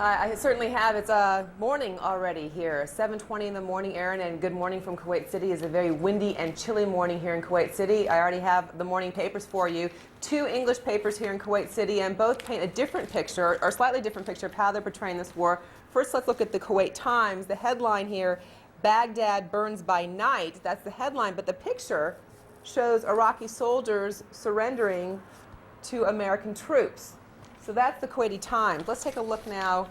I certainly have. It's morning already here, 7:20 in the morning, Aaron, and good morning from Kuwait City. It's a very windy and chilly morning here in Kuwait City. I already have the morning papers for you. Two English papers here in Kuwait City, and both paint a different picture, or slightly different picture of how they're portraying this war. First, let's look at the Kuwait Times. The headline here, Baghdad burns by night. That's the headline, but the picture shows Iraqi soldiers surrendering to American troops. So that's the Kuwaiti Times. Let's take a look now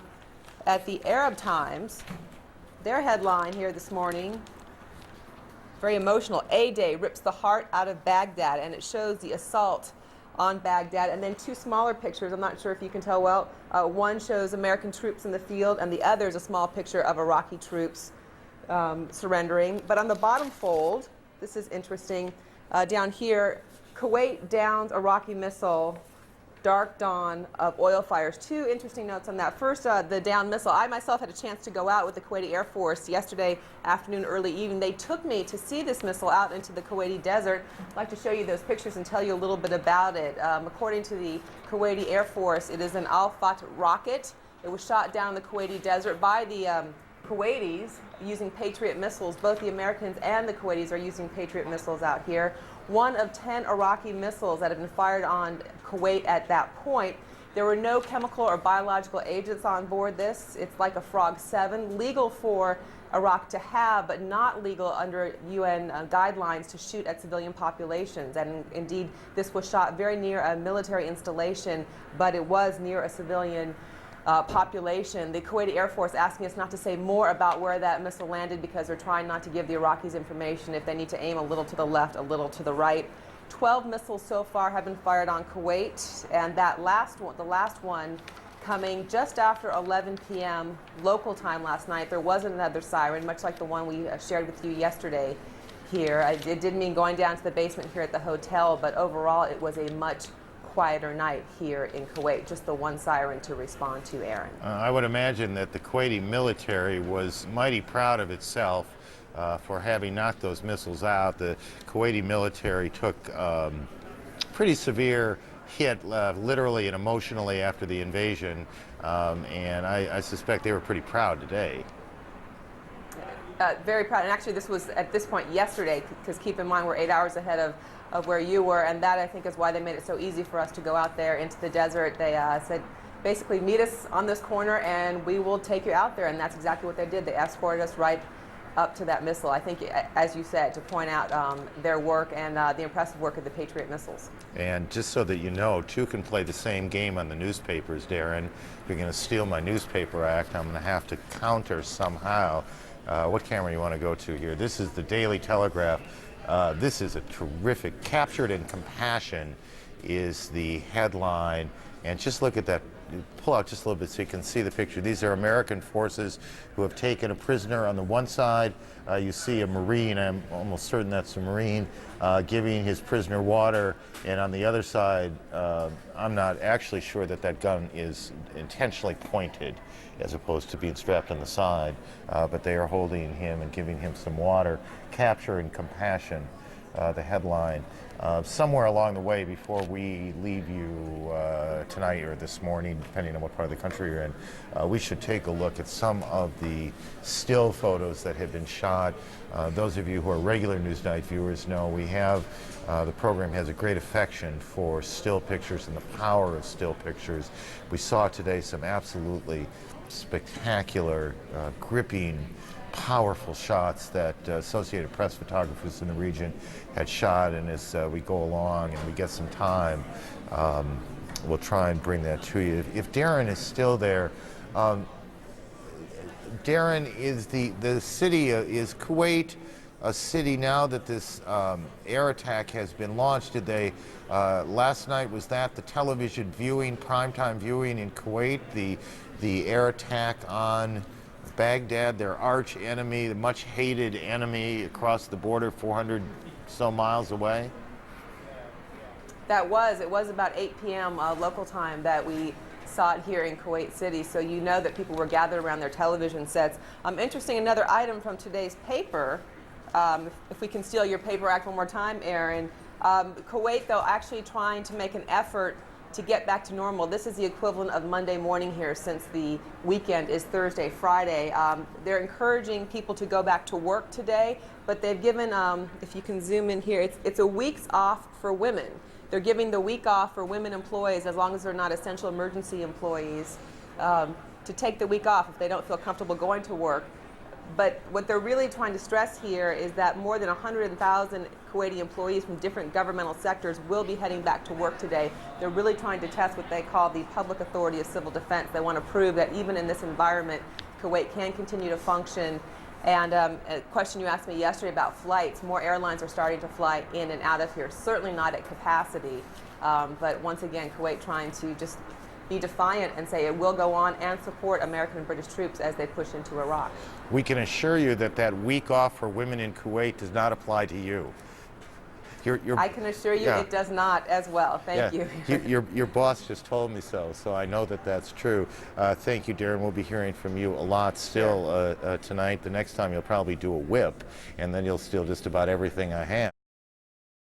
at the Arab Times. Their headline here this morning, very emotional. A-Day rips the heart out of Baghdad, and it shows the assault on Baghdad. And then two smaller pictures. I'm not sure if you can tell well. One shows American troops in the field, and the other is a small picture of Iraqi troops surrendering. But on the bottom fold, this is interesting. Down here, Kuwait downs Iraqi missile. Dark dawn of oil fires. Two interesting notes on that. First, the downed missile. I myself had a chance to go out with the Kuwaiti Air Force yesterday afternoon, early evening. They took me to see this missile out into the Kuwaiti desert. I'd like to show you those pictures and tell you a little bit about it. According to the Kuwaiti Air Force, it is an Al-Fat rocket. It was shot down in the Kuwaiti desert by the Kuwaitis using Patriot missiles. Both the Americans and the Kuwaitis are using Patriot missiles out here. One of 10 Iraqi missiles that had been fired on Kuwait at that point. There were no chemical or biological agents on board this. It's like a Frog 7, legal for Iraq to have, but not legal under UN guidelines to shoot at civilian populations. And indeed, this was shot very near a military installation, but it was near a civilian population. The Kuwaiti Air Force asking us not to say more about where that missile landed because they're trying not to give the Iraqis information if they need to aim a little to the left, a little to the right. 12 missiles so far have been fired on Kuwait, and that last one, the last one coming just after 11 p.m. local time last night. There was another siren, much like the one we shared with you yesterday here. It did mean going down to the basement here at the hotel, but overall it was a much quieter night here in Kuwait, just the one siren to respond to, Aaron. I would imagine that the Kuwaiti military was mighty proud of itself for having knocked those missiles out. The Kuwaiti military took pretty severe hit, literally and emotionally, after the invasion, and I suspect they were pretty proud today. Very proud, and actually this was at this point yesterday, because keep in mind we're 8 hours ahead of where you were, and that I think is why they made it so easy for us to go out there into the desert. They said, basically, meet us on this corner and we will take you out there, and that's exactly what they did. They escorted us right up to that missile. I think, as you said, to point out their work and the impressive work of the Patriot missiles. And just so that you know, two can play the same game on the newspapers, Darren. If you're going to steal my newspaper act, I'm going to have to counter somehow. What camera you want to go to here? This is the Daily Telegraph. This is a terrific, Captured in Compassion is the headline. And just look at that, pull out just a little bit so you can see the picture. These are American forces who have taken a prisoner. On the one side, you see a Marine, I'm almost certain that's a Marine, giving his prisoner water. And on the other side, I'm not actually sure that that gun is intentionally pointed as opposed to being strapped on the side, but they are holding him and giving him some water. Capture and Compassion, the headline. Somewhere along the way, before we leave you tonight or this morning, depending on what part of the country you're in, we should take a look at some of the still photos that have been shot. Those of you who are regular Newsnight viewers know we have, the program has a great affection for still pictures and the power of still pictures. We saw today some absolutely spectacular, gripping, powerful shots that Associated Press photographers in the region had shot, and as we go along and we get some time, we'll try and bring that to you. If Darren is still there, Darren, is the city, is Kuwait a city now that this air attack has been launched? Did they, last night, was that the television viewing, primetime viewing in Kuwait, the air attack on Baghdad, their arch enemy, the much hated enemy across the border 400 so miles away? It was about 8 p.m. Local time that we saw it here in Kuwait City, so you know that people were gathered around their television sets. Interesting, another item from today's paper, if we can steal your paper act one more time, Aaron. Kuwait, though, actually trying to make an effort to get back to normal. This is the equivalent of Monday morning here, since the weekend is Thursday, Friday. They're encouraging people to go back to work today, but they've given, if you can zoom in here, it's a week's off for women. They're giving the week off for women employees, as long as they're not essential emergency employees, to take the week off if they don't feel comfortable going to work. But what they're really trying to stress here is that more than 100,000 Kuwaiti employees from different governmental sectors will be heading back to work today. They're really trying to test what they call the public authority of civil defense. They want to prove that even in this environment, Kuwait can continue to function. And a question you asked me yesterday about flights, more airlines are starting to fly in and out of here, certainly not at capacity. But once again, Kuwait trying to just be defiant and say it will go on and support American and British troops as they push into Iraq. We can assure you that that week off for women in Kuwait does not apply to you. I can assure you it does not as well. Thank you. Your boss just told me so I know that that's true. Thank you, Darren. We'll be hearing from you a lot still tonight. The next time you'll probably do a whip, and then you'll steal just about everything I have.